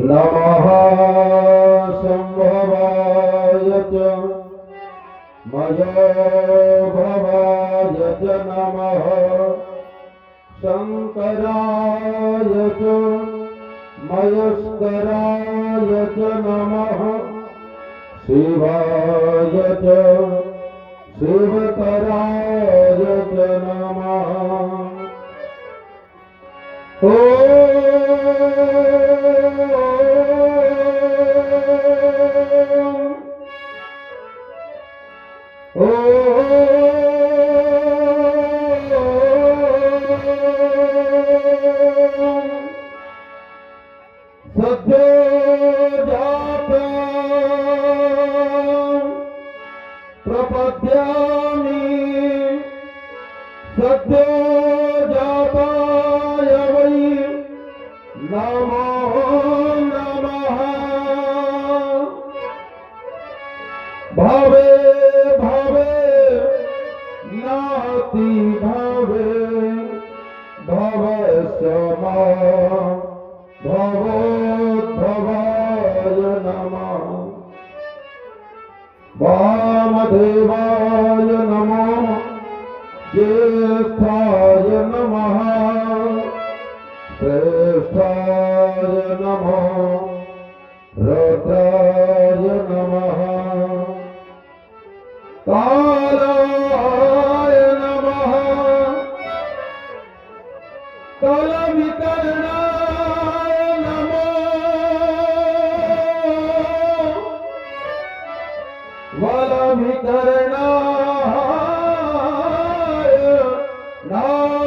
नमः संभवाय च मयोभवाय च नमः शंकराय च मयस्कराय च नमः शिवाय च शिवकराय च नमः। सद्यो जाता प्रपद्यामि सद्यो जाताय वै नमो नमः। भावे भावे नाति भावे भव समा भवोद्भवाय नमः। वामदेवाय नमः ज्येष्ठाय नमः श्रेष्ठाय नमः रुद्राय नमः कालाय नमः कालवितरणाय वलवितरणाय नमः।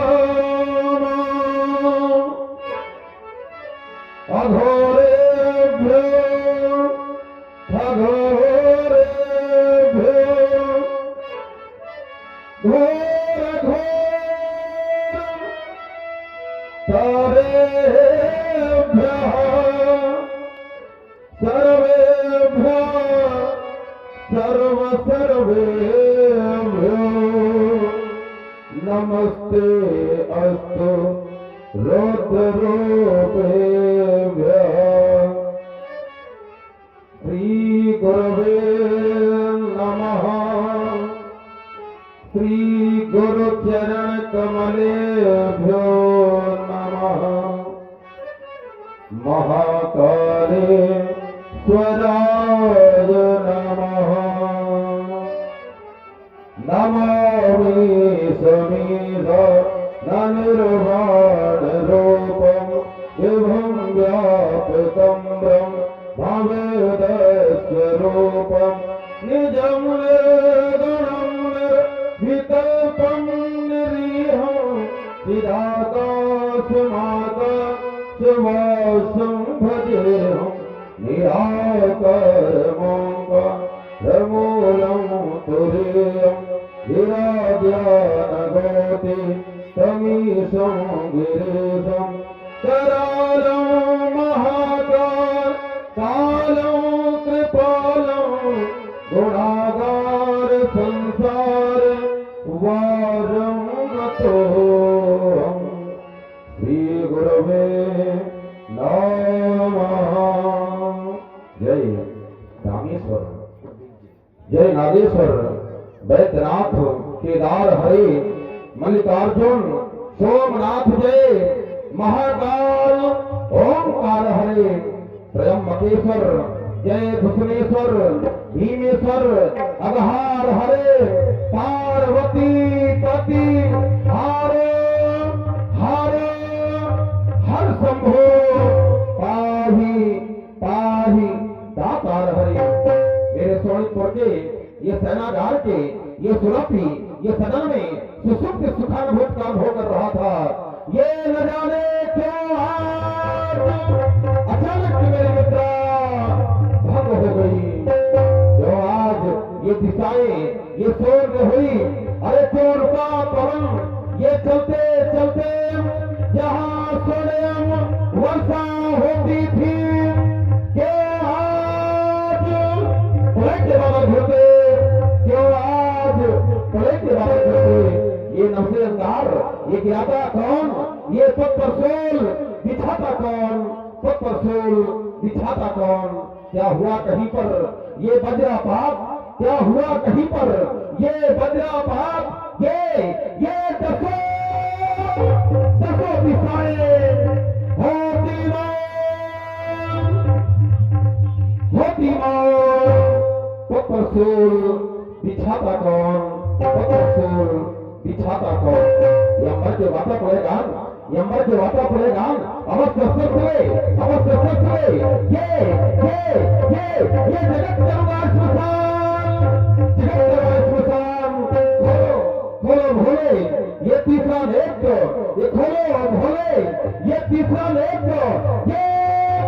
अघोरेभ्यो अघोरेभ्यो घोर तारेभ्यः सर्वेभ्यः सर्वेभ्यो नमस्ते अस्तु रुद्ररूपेभ्यः। श्रीगुरवे नमः। श्रीगुरुचरणकमलेभ्यो नमः। महाकालेश्वराय नमः। नमामि समीर निर्वाणरूपं विभुं व्यापकं ब्रह्मवेदस्वरूपं निजं निर्गुणं निर्विकल्पं निरीहं चिदाकाशमाकाशवासं भजेऽहं निराकरमूलं तुरीयं गिराद्यानगोति तमीशं गिरीशं करालं महाकालं कृपालं गुणागार संसार वारं गतोऽहं। श्रीगुरवे नमः। जय रामेश्वर जय नागेश्वर वैद्यनाथ केदार हरे मल्लिकार्जुन सोमनाथ जय महाकाल ओंकार हरे त्र्यंबकेश्वर जय भुवनेश्वर भीमेश्वर अघहार हरे पार्वती पति हारे हारे हर शंभो पाहि पाहि दातार हरे। मेरे सोनितपुर के ये सेनागार के ये सुरभि ये सदन में सुसुप्त सुखानुभूत का अनुभव कर रहा था। ये न जाने क्यों आज अचानक मेरे मित्र भंग हो गई। जो आज ये दिशाएं ये स्वर्ग हुई। अरे क्यों रुका पवन ये चलते चलते जहाँ स्वयं वर्षा होती थी के आज उलट बाबा घूमते ये गिराता कौन, ये पग पर सोल बिछाता कौन, पग पर सोल बिछाता कौन। क्या हुआ कहीं पर ये वज्रपात, क्या हुआ कहीं पर ये वज्रपात, ये दसों दसों दिशाएं होती मौत, पग पर सोल बिछाता कौन, पग पर सोल बिछाता कौन। ये अंबर के वाता पड़ेगा, ये अंबर के वाता पड़ेगा, अवश्य सत्य, अवश्य सत्य। ये जगत करुणा स्मशान, जगत करुणा स्मशान। खोलो खोलो भोले, ये तीसरा नेत्र, ये खोलो भोले, ये तीसरा नेत्र, ये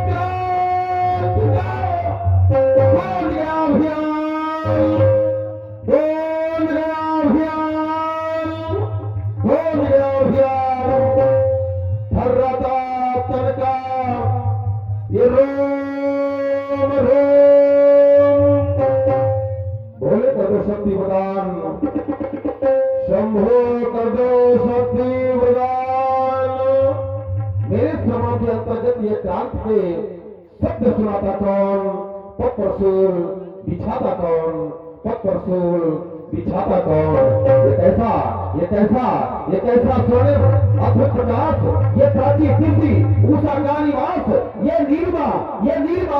क्रांति का बोल गया अभियान, बोल गया अभियान, बोल गया अभियान। थर्राता तनका ये रोम रोम, भोले कर दो शक्ति प्रदान, शंभो कर दो शक्ति प्रदान। मेरे श्रमों के अंतर्गत ये क्रांति के शब्द सुनाता कौन, पग पर सोल बिछाता कौन, पग पर सोल बिछाता कौन। ये कैसा, ये कैसा, ये कैसा स्वर्णिम अद्भुत प्रकाश, ये प्राची कीर्ति उषा का निवास, ये नीरमा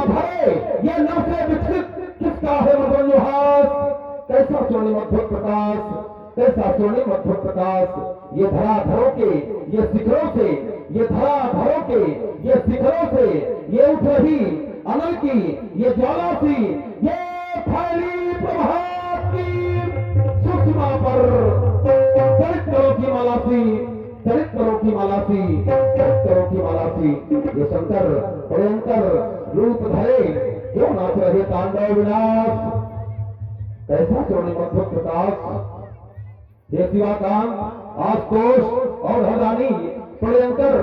भरे, ये नव से विकसित किसका है मधुरहास। कैसा स्वर्णिम अद्भुत प्रकाश, कैसा स्वर्णिम अद्भुत प्रकाश। ये धराधरों के ये शिखरों से, ये धराधरों के ये शिखरों से ये उठ रही अनल की ये ज्वाला सी, ये फैली प्रभात की सुषमा पर दलित करों की माला सी, दलित करों की माला सी, दलित करों की माला सी। ये शंकर भयंकर रूप धरे क्यों नाच रहे तांडव विनाश। कैसा स्वर्णिम अद्भुत प्रकाश। हे शिवाकांत, आशुतोष और हरदानी, प्रियंकर,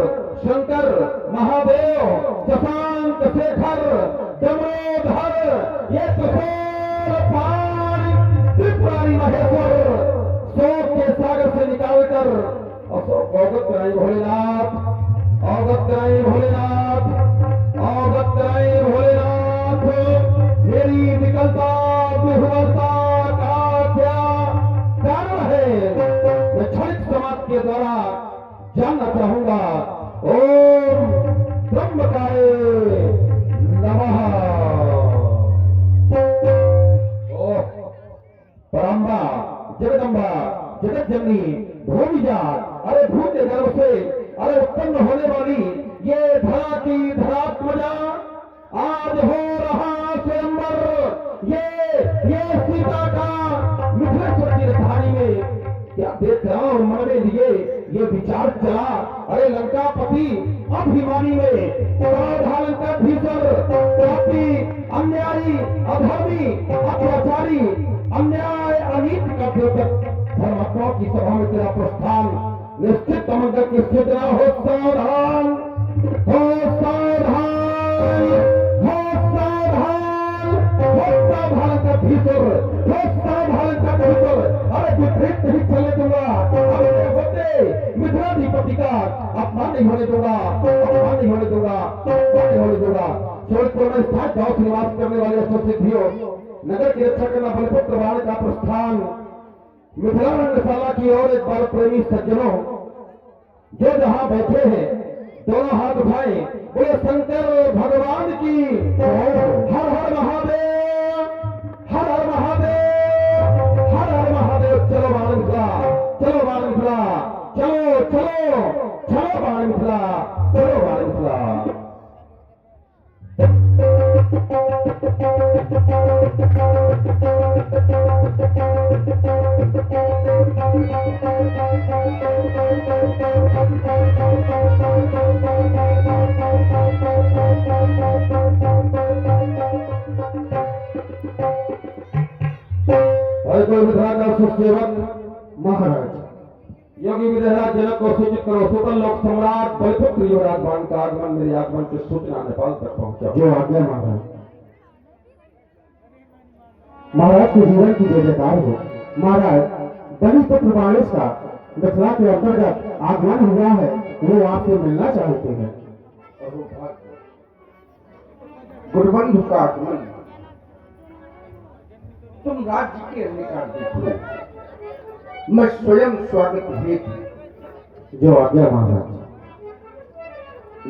शंकर, महादेव, शशांक शेखर, डमरोधर, ये किशोर पाणी त्रिपुरारी महेश्वर, शोक के सागर से निकालकर अवगत कराई भोलेनाथ, अवगत कराई भोलेनाथ, अवगत कराई भोलेनाथ। मेरी विकलता विह्वलता का क्या कारण है, मैं क्षणिक समाज के द्वारा जानना चाहूंगा। ओम ब्रह्मकाय नमः। परम्बा जगदम्बा जगत जननी भूमिजा, अरे भूत के गर्भ से अरे उत्पन्न होने वाली ये धरा की धरात्मजा, आज हो रहा स्वयंवर। ये सीता का मिथिलेश्वर की राजधानी में क्या देख रहा हूं मन में लिए ये विचार चला, अरे लंकापति अभिमानी में क्रोधा लंका भीतर पापी अन्यायी अधर्मी अत्याचारी अन्याय अनीति का द्योतक धर्मात्माओं की सभा में तेरा प्रस्थान निश्चित मंगल की सूचना हो। सावधान हो, सावधान हो, सावधान हो, सावधान का भीतर हो, सावधान का भीतर। अरे विपरीत नहीं चलने दूंगा, अरे होते मिथिलाधिपति का अपमान नहीं होने दूंगा, अपमान नहीं होने दूंगा, अपमान नहीं होने दूंगा। सोलपुर में स्थायी गांव से निवास करने वाले अष्टसिद्धियों, नगर की रक्षा करना बलपुत्र बाण का प्रस्थान, मिथिला रंगशाला की ओर एक बार प्रेमी सज्जनों जो जहां बैठे हैं दोनों हाथ उठाए, बोले शंकर भगवान की हर हर महादेव, हर हर महादेव, हर हर महादेव। चलो बाण मिथिला, चलो बाण मिथिला, चलो चलो चलो बाण मिथिला, चलो बाण मिथिला। सुसेवक महाराज योगी विदेहराज जनक को सूचित करो, सुतल लोक सम्राट बलपुत्र युवराज बाण का आगमन, मेरे आगमन की सूचना नेपाल तक पहुंचा। जो आज्ञा महाराज। महाराज के जीवन की जय जयकार हो। महाराज बलिपुत्र बाणेश का मिथिला के अंतर्गत आगमन हुआ है, वो आपसे मिलना चाहते हैं। गुरुबंधु का आगमन, तुम राज्य के अंगीकार देखो, मैं स्वयं स्वागत हेतु जो आज्ञा महाराज।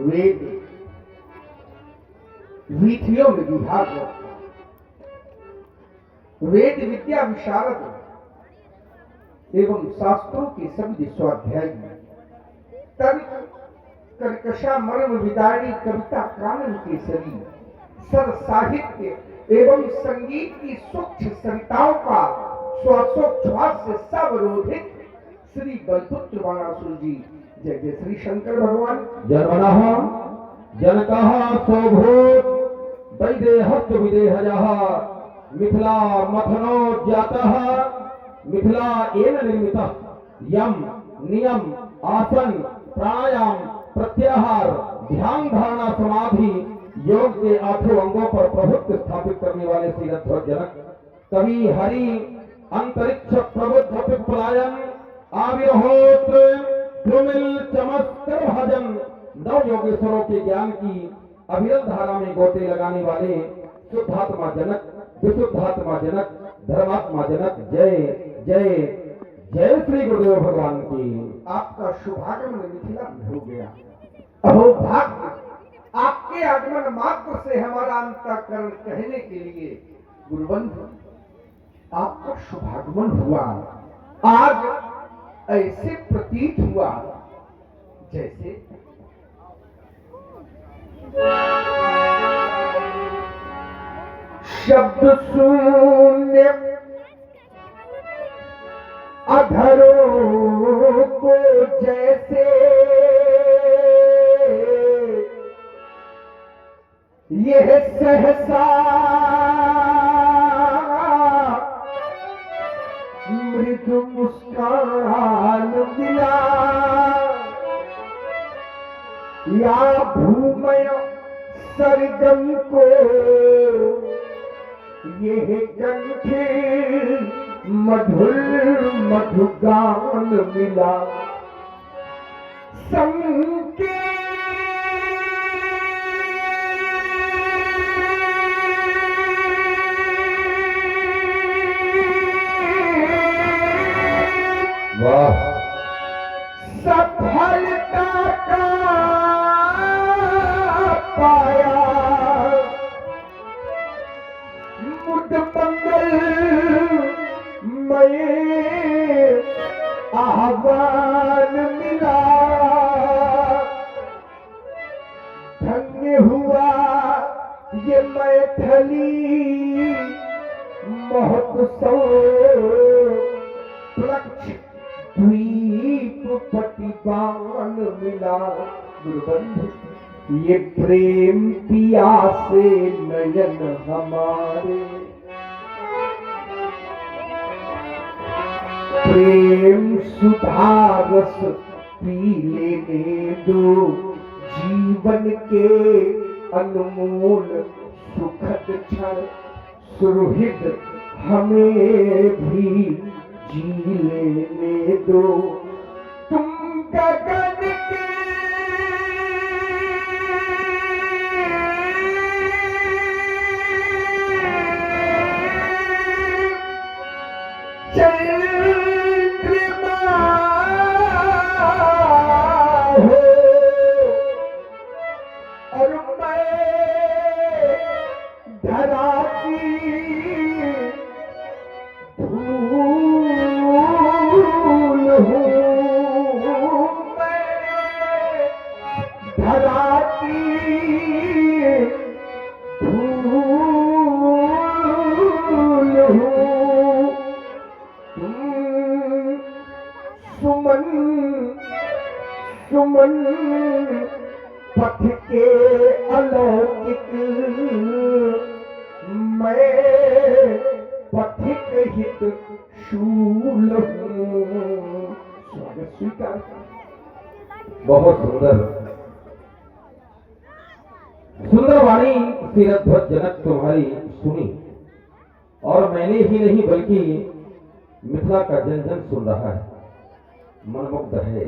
वेद वीथियों में विभाग, वेद विद्या विशारद एवं शास्त्रों के सभी स्वाध्यायी, तर्क कर्कशा मर्म विदारी कविता कानन केसरी, सर साहित्य एवं संगीत की सूक्ष्म सरिताओं का श्वासोच्छ्वास से सवरोधित श्री बलपुत्र बाणासुर जी, जय जय श्री शंकर भगवान। जन्मनः जनकः स्वभूत वैदेहस्य विदेहजः, मिथिला मथनो जातः मिथिला एन निर्मितः, यम नियम आसन प्राणायाम प्रत्याहार ध्यान धारणा समाधि योग के 8 अंगों पर प्रभुत्व स्थापित करने वाले श्रीध्वज जनक कवि हरि अंतरिक्ष प्रबुद्ध पिपलायन आविर्होत्र द्रुमिल चमत्कार भजन नव योगेश्वरों के ज्ञान की अविरल धारा में गोते लगाने वाले शुद्धात्मा जनक विशुद्धात्मा जनक धर्मात्मा जनक, जय जय जय श्री गुरुदेव भगवान की। आपका शुभागमन मिथिला में हो गया। अहो भाग्य, आपके आगमन मात्र से हमारा अंतःकरण कहने के लिए गुरुबंधु आपका शुभागमन हुआ। आज ऐसे प्रतीत हुआ जैसे शब्द शून्य अधरों को जैसे यह सहसा मृदु मुस्कान मिला, या भूमय सरगम को यह कंठे मधुर मधुगान मिला, संके वाह, सफलता का पाया मुद मंगल में आह्वान मिला, धन्य हुआ ये मैथिली महोत्सव, प्लक्ष द्वीप पतिपान मिला। गुरुबंधु, ये प्रेम पियासे नयन हमारे, प्रेम सुधारस पी लेने दो, जीवन के अनमोल सुखद क्षण सुहृद हमें भी जी लेने दो। तुम गगन के चंद्रमा हो और मैं धरा की धूल हूँ, मैं धरा की धूल हूँ, सुमन सुमन पथ के अलौकिक, मैं पथिक हित शूल हूँ। स्वागत स्वीकार। बहुत सुंदर सुंदर वाणी श्रीध्वज जनक तुम्हारी सुनी, और मैंने ही नहीं बल्कि मिथिला का जन जन सुन रहा है। मनमुग्ध है।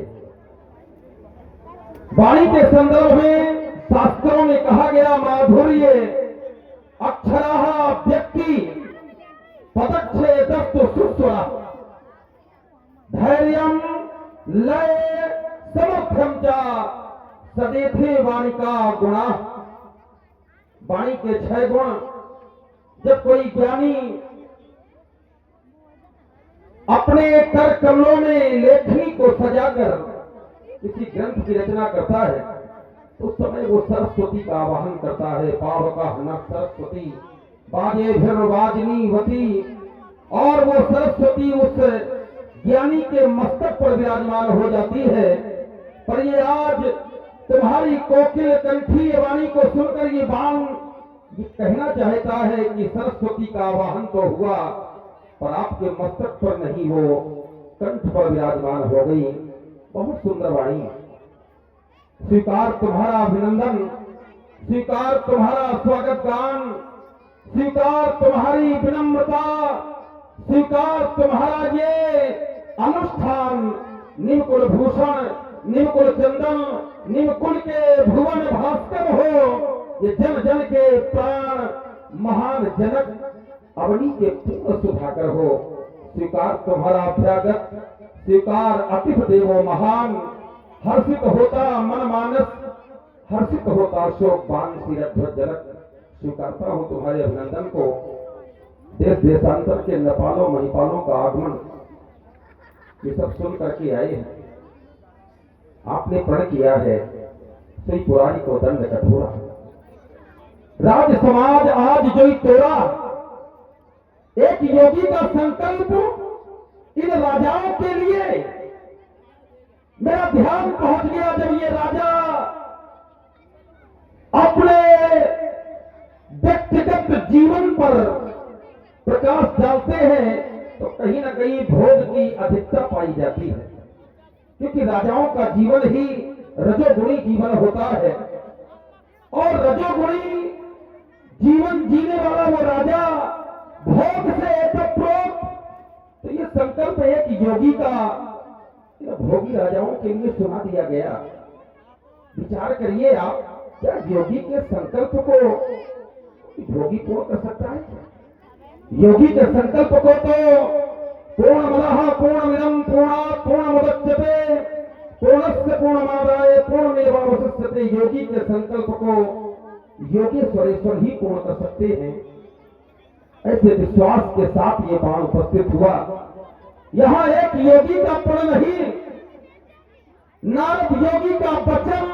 वाणी के संदर्भ में शास्त्रों में कहा गया माधुर्य अक्षराः व्यक्ति पदच्छेदस्तु सुस्वरा धैर्यं लय समर्थ्यं च सदेथे वाणी का गुणा। वाणी के 6 गुण जब कोई ज्ञानी अपने कर कमलों में लेखनी को सजाकर किसी ग्रंथ की रचना करता है तो उस समय वो सरस्वती का आवाहन करता है। पावका हन सरस्वती बाजे फिर वाजनीवती, और वो सरस्वती उस ज्ञानी के मस्तक पर विराजमान हो जाती है। पर ये आज तुम्हारी कोकिल कंठी वाणी को सुनकर ये बाण ये कहना चाहता है कि सरस्वती का आवाहन तो हुआ पर आपके मस्तक पर नहीं, वो कंठ पर विराजमान हो गई। बहुत सुंदर वाणी, स्वीकार तुम्हारा अभिनंदन, स्वीकार तुम्हारा स्वागत गान, स्वीकार तुम्हारी विनम्रता, स्वीकार तुम्हारा ये अनुष्ठान। निमकुल भूषण, निमकुल चंदन, निमकुल के भुवन भास्कर हो, ये जन जन के प्राण महान जनक अवनी के पूर्ण सुधाकर हो। स्वीकार तुम्हारा अभ्यागत, स्वीकार अतिथ देवो महान। हर्षित होता मन मानस, हर्षित होता शोकवान सिरध्वज जनक। स्वीकारता हूं तुम्हारे अभिनंदन को। देश देशांतर के नेपालों महिपालों का आगमन ये सब सुन करके आए हैं। आपने प्रण किया है सही पुरानी को दंड कठोरा। राज समाज आज जो तोड़ा, एक योगी का संकल्प इन राजाओं के लिए। मेरा ध्यान पहुंच गया जब ये राजा अपने व्यक्तिगत जीवन पर प्रकाश डालते हैं तो कहीं ना कहीं भोग की अधिकता पाई जाती है, क्योंकि राजाओं का जीवन ही रजोगुणी जीवन होता है। और रजोगुणी जीवन जीने वाला वो राजा भोग से ओतप्रोत। तो ये संकल्प एक योगी का भोगी राजाओं के लिए सुना दिया गया। विचार करिए आप, क्या योगी के संकल्प को भोगी पूर्ण कर सकता है? योगी के संकल्प को तो पूर्णमदः पूर्णमिदं पूर्णात् पूर्णमुदच्यते पूर्णस्य पूर्णमादाय पूर्णमेवावशिष्यते। योगी के संकल्प को योगेश्वरेश्वर ही पूर्ण कर सकते हैं। ऐसे विश्वास के साथ ये बाण उपस्थित हुआ। यहां एक योगी का प्रण नहीं, नारद योगी का वचन,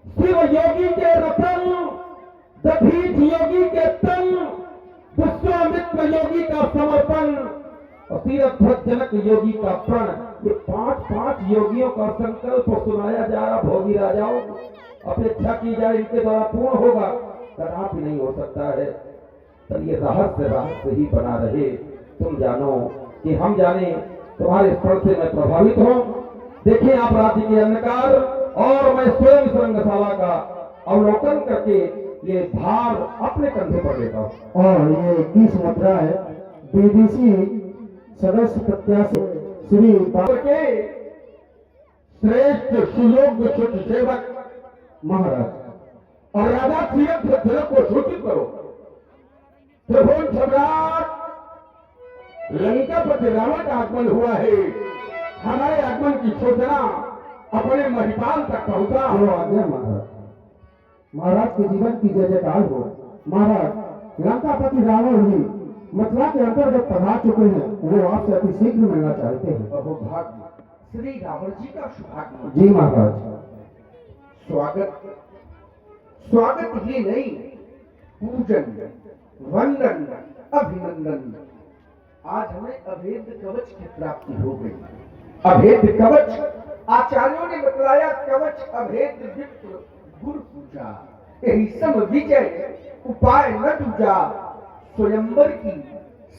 शिव योगी के रतन, दधीच योगी के तन, विश्वामित्र योगी का समर्पण और तीर्थध्वज जनक योगी का प्रण। ये 5 योगियों का संकल्प सुनाया जा रहा भोगी राजाओं को। अपेक्षा की जाए इनके द्वारा पूर्ण होगा, कदापि नहीं हो सकता है। पर ये रहस्य ही बना रहे। तुम जानो कि हम जाने, तुम्हारे स्पर्श से मैं प्रभावित हूं। देखिए आप राज्य के अंधकार और मैं स्वयं इस रंगशाला का अवलोकन करके ये भार अपने कंधे पर लेता हूं। और ये 21 मुद्रा है बीडीसी सदस्य प्रत्याशी श्री के श्रेष्ठ सुयोग्य शुद्ध सेवक महाराज और राजा तीर्थध्वज को सूचित करो। त्रिभुवन सम्राट लंकापति रावण का आगमन हुआ है। हमारे आगमन की सूचना अपने महिपाल तक पहुंचा। जो आज्ञा महाराज। महाराज के जीवन की जय जयकार हो। महाराज लंकापति रावण ही मथुरा के अंतर्गत पधार चुके हैं, वो आपसे अति शीघ्र मिलना चाहते हैं। भाग्य श्री रावण जी का शुभागमन। जी महाराज। स्वागत ही नहीं, पूजन, वंदन, अभिनंदन। आज हमें अभेद कवच की प्राप्ति हो गई। अभेद कवच आचार्यों ने बतलाया, कवच अभेद विप्र गुरु पूजा, यही सब विजय उपाय न दूजा। स्वयंवर की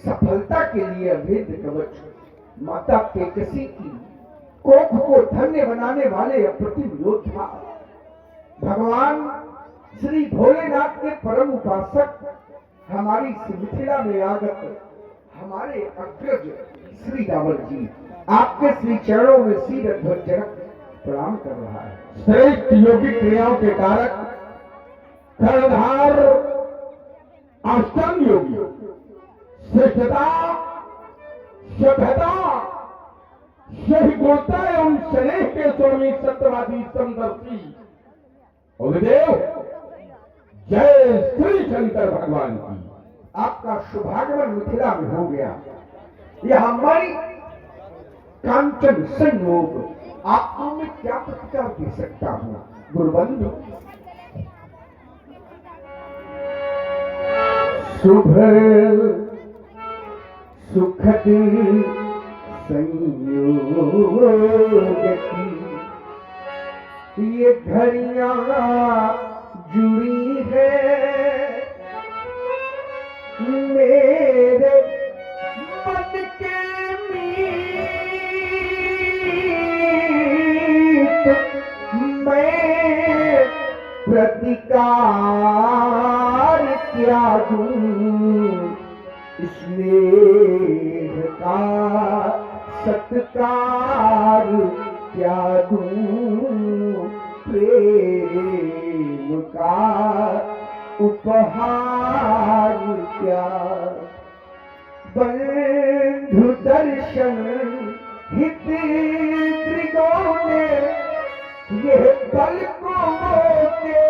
सफलता के लिए अभेद कवच, माता केकसी की कोख को धन्य बनाने वाले अप्रतिम योद्धा, भगवान श्री भोलेनाथ के परम उपासक, हमारी मिथिला में आगत हमारे अग्रज श्री रावण जी। आपके श्री चरणों में सिर ध्वजनक प्रणाम कर रहा है। श्रेष्ठ योगिक क्रियाओं के कारक कर्णधार अष्टांग योगी, श्रेष्ठता, सभ्यता, सहिष्णुता एवं स्नेह के स्वामी सत्यवादी समदर्शी गुरुदेव, जय श्री शंकर भगवान की। आपका शुभागमन मिथिला में हो गया। यह हमारी कांचन संयोग आपको मैं क्या प्रतिकार दे सकता हूं गुरुबंधु। शुभ सुखद संयोग की ये घड़ियां जुड़ी है मेरे मन के मीत, मैं प्रतिकार क्या दूं, स्नेह का सत्कार क्या दूं, प्रेम का उपहार क्या, बंधु दर्शन हित त्रिगोणे ये पलकों के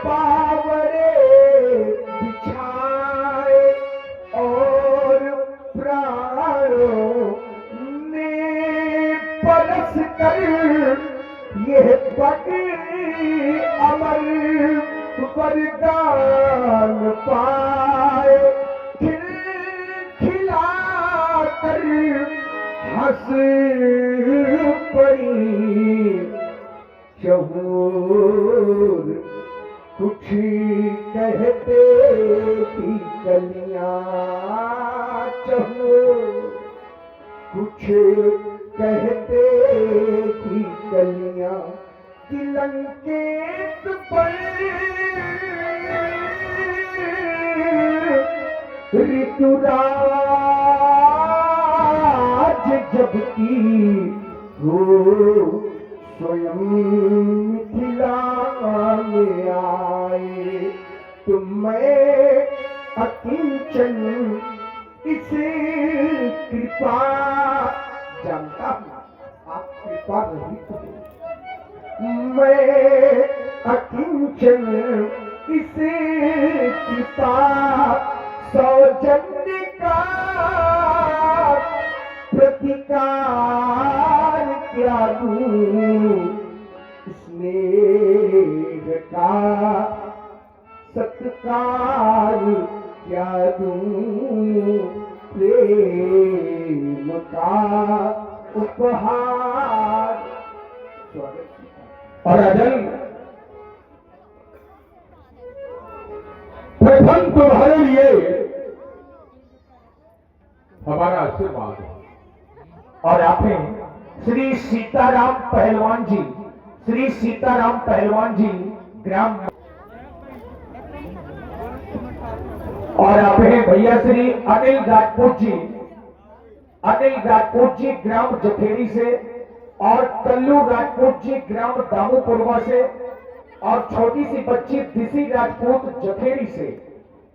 पावरे बिछाए और प्राणों ने परस कर ये पग अमर वरदान पाए, खिला कर हंस पड़ी शहूर, कुछ कहते की कलियां चहूर, कुछ कहते की कलियां कि लंकेत पर ऋतुराज जबकि हो स्वयं मिथिला में आए, तुम मैं अकिंचन इसे कृपा जानता हूं आप कृपा रहित हो, मैं अकिंचन इसे कृपा सौजन्य का प्रतिकार क्या दूं, स्नेह का सत्कार क्या दूं, प्रेम का उपहार। और राजन, प्रथम तुम्हारे लिए हमारा आशीर्वाद है। और आपने श्री सीताराम पहलवान जी, श्री सीताराम पहलवान जी ग्राम, और आपने भैया श्री अनिल राजपूत जी ग्राम जखेड़ी से, और कल्लू राजपूत जी ग्राम दामूपुरवा से, और छोटी सी बच्ची दिशी राजपूत जखेड़ी से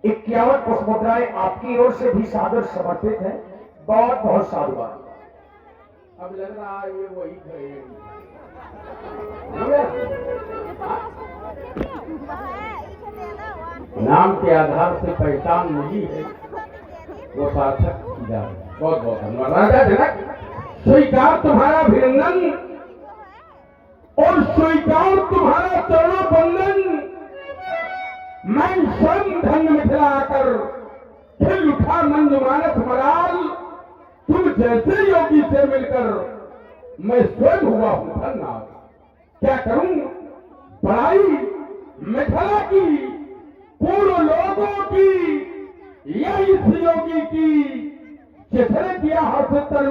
51 पुष्पमुद्राएं आपकी ओर से भी सादर समर्पित हैं। बहुत बहुत साधुवाद। अब लग रहा है ये वही थे। नाम के आधार से पहचान मिली है, वो सार्थक की जा रही है। बहुत बहुत धन्यवाद राजा जनक। स्वीकार तुम्हारा अभिनंदन और स्वीकार तुम्हारा चरणों बंदन। मैं स्वयं धन्य मिथिला आकर खिल उठा मंजुमानस मलाल, तुम जैसे योगी से मिलकर मैं स्वयं हुआ हूं धन्य। क्या करूं बड़ाई मिथिला की, पूर्व लोगों की, या इस योगी की जिसने किया हर्ष तन।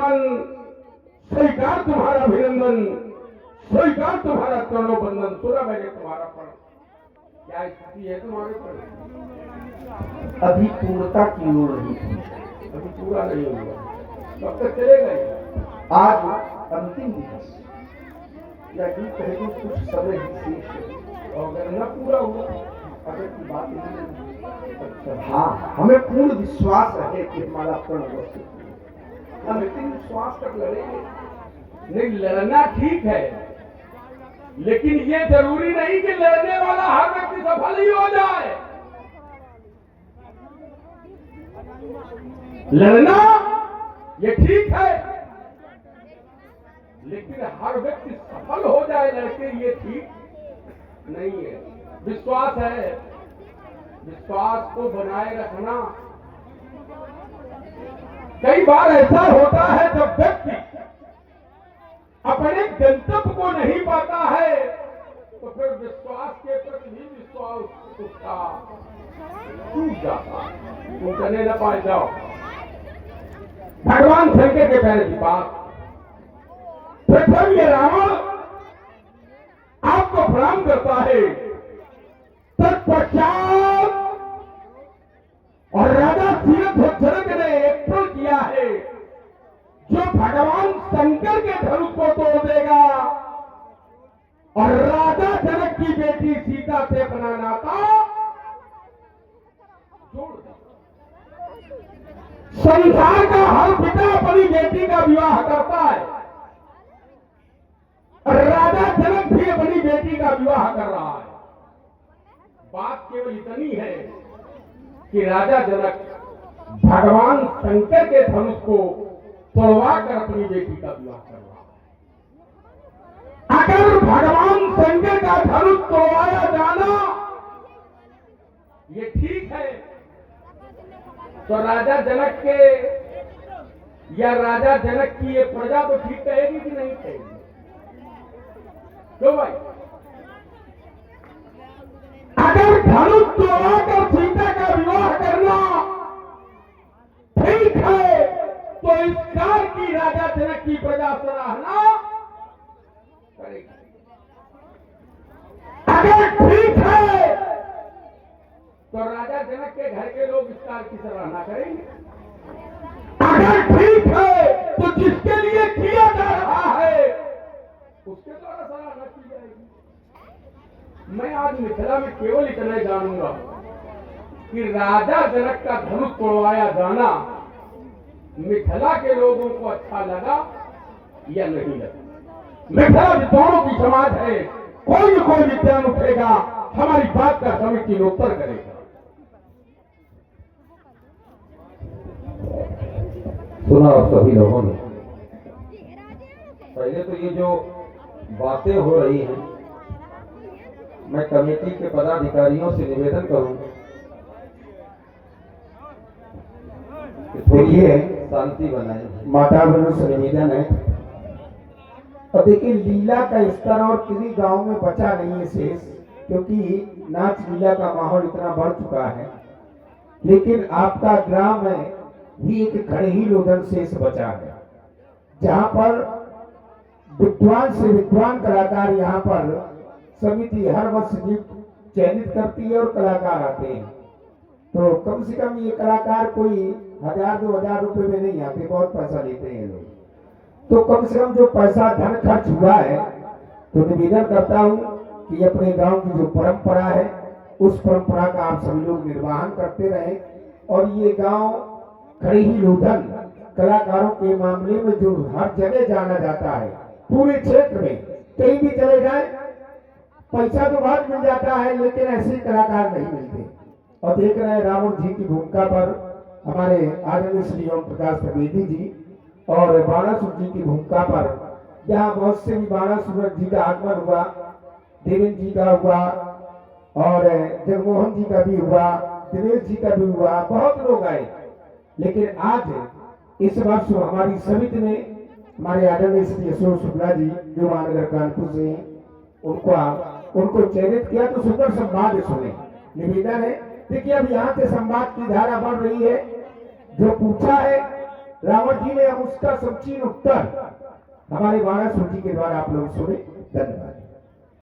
स्वीकार तुम्हारा अभिनंदन, स्वीकार तुम्हारा चरणों बंदन। सुना मैंने तुम्हारा पढ़, क्या स्थिति है तुम्हारे पर? अभी पूर्णता की ओर नहीं, अभी पूरा नहीं हुआ, कब तक चलेगा ये? आज अंतिम दिवस या यूं कहे तो कुछ समय ही शेष है और अगर न पूरा हुआ अगर की बात नहीं, हाँ हमें पूर्ण विश्वास है कि हमारा प्रण अवश्य हम इतने विश्वास कर लड़ेंगे। नहीं, लड़ना ठीक है, लेकिन ये जरूरी नहीं कि लड़ने वाला हर व्यक्ति सफल ही हो जाए। लड़ना ये ठीक है, लेकिन हर व्यक्ति सफल हो जाए लड़के ये ठीक नहीं है। विश्वास है, विश्वास को बनाए रखना। कई बार ऐसा होता है जब व्यक्ति अपने गंतव्य को नहीं पाता है तो फिर विश्वास के प्रति भी विश्वास उसका टूट जाता है। टूटने न पाए जाओ। भगवान शंकर के पहले की बात, प्रथम ये रावण आपको प्रणाम करता है, तत्पश्चात और राजा जनक ने एक प्रण किया है जो भगवान शंकर के धनुष को तोड़ देगा और राजा जनक की बेटी सीता से बना नाता जोड़ देगा। संसार का हर पिता अपनी बेटी का विवाह करता है और राजा जनक भी अपनी बेटी का विवाह कर रहा है। बात केवल इतनी है कि राजा जनक भगवान शंकर के धनुष को तोड़वा कर अपनी बेटी का विवाह कर रहा है। अगर भगवान शंकर का धनुष तोड़वाया जाना ये ठीक है तो राजा जनक के या राजा जनक की ये प्रजा तो ठीक कहेगी कि नहीं कहेगी? क्यों भाई? अगर धनुष तोड़ा कर सीता का विवाह करना ठीक है तो इस काल की राजा जनक की प्रजा सराहना करेगी। अगर ठीक है तो राजा जनक के घर के लोग इस काल की सराहना करेंगे। अगर ठीक है तो जिसके लिए किया जा रहा है उसके द्वारा सराहना की जाएगी। मैं आज मिथिला में केवल इतना ही जानूंगा कि राजा जनक का धनुष तोड़वाया जाना मिथिला के लोगों को अच्छा लगा या नहीं लगा। मिथिला विद्वानों की समाज है, कोई न कोई विद्वान उठेगा, हमारी बात का समीचीनोत्तर करेगा। सुना आप सभी लोगों ने। पहले तो ये जो बातें हो रही हैं, मैं कमेटी के पदाधिकारियों से निवेदन करूं कि थोड़ी शांति बनाए। माता बहनों से निवेदन है। और देखिए लीला का स्तर और किसी गांव में बचा नहीं है शेष, क्योंकि नाच लीला का माहौल इतना बढ़ चुका है। लेकिन आपका ग्राम में ही एक खड़ेही लोधन शेष बचा है, जहां पर विद्वान से विद्वान कलाकार यहाँ पर समिति हर वर्ष चयनित करती है और कलाकार आते हैं। तो कम से कम ये कलाकार कोई 1000-2000 रुपए में नहीं आते, बहुत पैसा लेते हैं लोग। तो कम से कम जो पैसा धन खर्च हुआ है तो निवेदन करता हूँ कि अपने गांव की जो परंपरा है उस परंपरा का आप सभी लोग निर्वहन करते रहें। और ये गांव खड़ेही लोधन कलाकारों के मामले में जो हर जगह जाना जाता है, पूरे क्षेत्र में कहीं भी चले जाए, पैसा तो बहुत मिल जाता है लेकिन ऐसे कलाकार नहीं मिलते। और देख रहे हैं रावण जी की भूमिका पर हमारे आदरणीय श्री ओम प्रकाश त्रिवेदी जी और बाणासुर जी की भूमिका पर यहाँ बहुत से भी बाणासुर जी का आगमन हुआ, देवेंद्र जी का हुआ और जगमोहन जी का भी हुआ, दिनेश जी का भी हुआ, बहुत लोग आए। लेकिन आज इस वर्ष हमारी समिति ने हमारे आदरणीय श्री अशोक शुक्ला जी जो महानगर कानपुर से उनको चयनित किया। तो सुंदर संवाद सुने। निवेदन है, देखिए अब यहाँ से संवाद की धारा बढ़ रही है। जो पूछा है रावण जी ने, अब उसका समीचीन उत्तर हमारे बाणासुर जी के द्वारा आप लोग सुने। धन्यवाद।